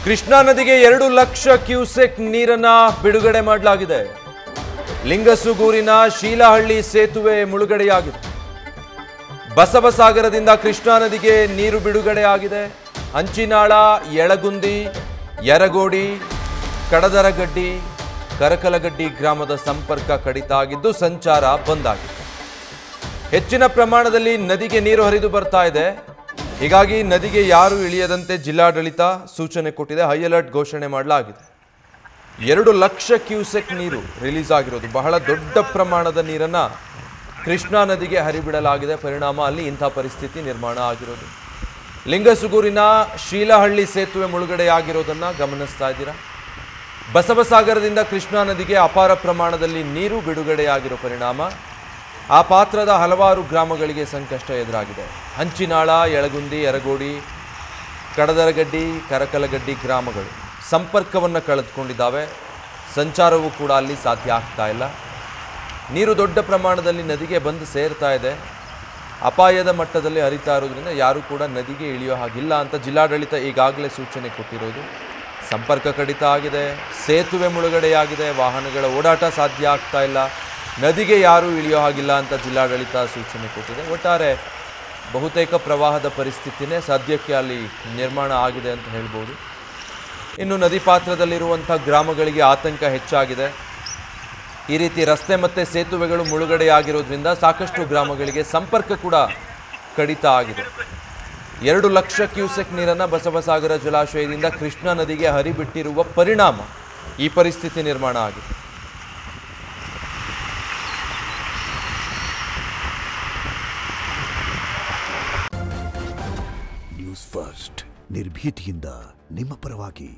ಕೃಷ್ಣಾ ನದಿಗೆ 2 ಲಕ್ಷ ಕ್ಯೂಸೆಕ್ ನೀರನ್ನ ಬಿಡುಗಡೆ ಮಾಡಲಾಗಿದೆ. ಲಿಂಗಸುಗೂರಿನ ಶೀಲಹಳ್ಳಿ ಸೇತುವೆ ಮುಳುಗಡೆಯಾಗಿದೆ. ಬಸವಸಾಗರದಿಂದ ಕೃಷ್ಣಾ ನದಿಗೆ ನೀರು ಬಿಡುಗಡೆಯಾಗಿದೆ. ಹಂಚಿನಾಳ, ಯಳಗುಂದಿ, ಯರಗೋಡಿ, ಕಡದರಗಡ್ಡಿ, ಕರಕಲಗಡ್ಡಿ ಗ್ರಾಮದ ಸಂಪರ್ಕ ಕಡಿತ ಆಗಿದ್ದು ಸಂಚಾರ ಬಂದ್ ಆಗಿದೆ. ಹೆಚ್ಚಿನ ಪ್ರಮಾಣದಲ್ಲಿ ನದಿಗೆ ನೀರು ಹರಿದು ಬರ್ತಾ ಇದೆ. ಹೀಗಾಗಿ ನದಿಗೆ ಯಾರು ಇಳಿಯದಂತೆ ಜಿಲ್ಲಾಡಳಿತ ಸೂಚನೆ ಕೊಟ್ಟಿದೆ. ಹೈ ಅಲರ್ಟ್ ಘೋಷಣೆ ಮಾಡಲಾಗಿದೆ. 2 ಲಕ್ಷ ಕ್ಯೂಸೆಕ್ ನೀರು ರಿಲೀಸ್ ಆಗಿರೋದು. ಬಹಳ ದೊಡ್ಡ ಪ್ರಮಾಣದ ನೀರನ್ನು ಕೃಷ್ಣಾ ನದಿಗೆ ಹರಿಬಿಡಲಾಗಿದೆ. ಪರಿಣಾಮ ಅಲ್ಲಿ ಇಂಥ ಪರಿಸ್ಥಿತಿ ನಿರ್ಮಾಣ ಆಗಿರೋದು. ಲಿಂಗಸುಗೂರಿನ ಶೀಲಹಳ್ಳಿ ಸೇತುವೆ ಮುಳುಗಡೆಯಾಗಿರೋದನ್ನು ಗಮನಿಸ್ತಾ ಇದ್ದೀರಾ. ಬಸವಸಾಗರದಿಂದ ಕೃಷ್ಣಾ ನದಿಗೆ ಅಪಾರ ಪ್ರಮಾಣದಲ್ಲಿ ನೀರು ಬಿಡುಗಡೆಯಾಗಿರೋ ಪರಿಣಾಮ ಆ ಪಾತ್ರದ ಹಲವಾರು ಗ್ರಾಮಗಳಿಗೆ ಸಂಕಷ್ಟ ಎದುರಾಗಿದೆ. ಹಂಚಿನಾಳ, ಯಳಗುಂದಿ, ಯರಗೋಡಿ, ಕಡದರಗಡ್ಡಿ, ಕರಕಲಗಡ್ಡಿ ಗ್ರಾಮಗಳು ಸಂಪರ್ಕವನ್ನು ಕಳೆದುಕೊಂಡಿದ್ದಾವೆ. ಸಂಚಾರವೂ ಕೂಡ ಅಲ್ಲಿ ಸಾಧ್ಯ ಆಗ್ತಾ ಇಲ್ಲ. ನೀರು ದೊಡ್ಡ ಪ್ರಮಾಣದಲ್ಲಿ ನದಿಗೆ ಬಂದು ಸೇರ್ತಾ ಇದೆ. ಅಪಾಯದ ಮಟ್ಟದಲ್ಲಿ ಹರಿತಾ ಇರೋದ್ರಿಂದ ಯಾರೂ ಕೂಡ ನದಿಗೆ ಇಳಿಯೋ ಹಾಗಿಲ್ಲ ಅಂತ ಜಿಲ್ಲಾಡಳಿತ ಈಗಾಗಲೇ ಸೂಚನೆ ಕೊಟ್ಟಿರೋದು. ಸಂಪರ್ಕ ಕಡಿತ ಆಗಿದೆ, ಸೇತುವೆ ಮುಳುಗಡೆಯಾಗಿದೆ, ವಾಹನಗಳ ಓಡಾಟ ಸಾಧ್ಯ ಆಗ್ತಾ ಇಲ್ಲ, ನದಿಗೆ ಯಾರೂ ಇಳಿಯೋ ಹಾಗಿಲ್ಲ ಅಂತ ಜಿಲ್ಲಾಡಳಿತ ಸೂಚನೆ ಕೊಟ್ಟಿದೆ. ಒಟ್ಟಾರೆ ಬಹುತೇಕ ಪ್ರವಾಹದ ಪರಿಸ್ಥಿತಿನೇ ಸದ್ಯಕ್ಕೆ ಅಲ್ಲಿ ನಿರ್ಮಾಣ ಆಗಿದೆ ಅಂತ ಹೇಳ್ಬೋದು. ಇನ್ನು ನದಿ ಪಾತ್ರದಲ್ಲಿರುವಂಥ ಗ್ರಾಮಗಳಿಗೆ ಆತಂಕ ಹೆಚ್ಚಾಗಿದೆ. ಈ ರೀತಿ ರಸ್ತೆ ಮತ್ತು ಸೇತುವೆಗಳು ಮುಳುಗಡೆಯಾಗಿರೋದ್ರಿಂದ ಸಾಕಷ್ಟು ಗ್ರಾಮಗಳಿಗೆ ಸಂಪರ್ಕ ಕೂಡ ಕಡಿತ ಆಗಿದೆ. 2 ಲಕ್ಷ ಕ್ಯೂಸೆಕ್ ನೀರನ್ನು ಬಸವಸಾಗರ ಜಲಾಶಯದಿಂದ ಕೃಷ್ಣಾ ನದಿಗೆ ಹರಿಬಿಟ್ಟಿರುವ ಪರಿಣಾಮ ಈ ಪರಿಸ್ಥಿತಿ ನಿರ್ಮಾಣ ಆಗಿದೆ. ನ್ಯೂಸ್ ಫಸ್ಟ್ ನಿರ್ಭೀತಿಯಿಂದ ನಿಮ್ಮ ಪರವಾಗಿ.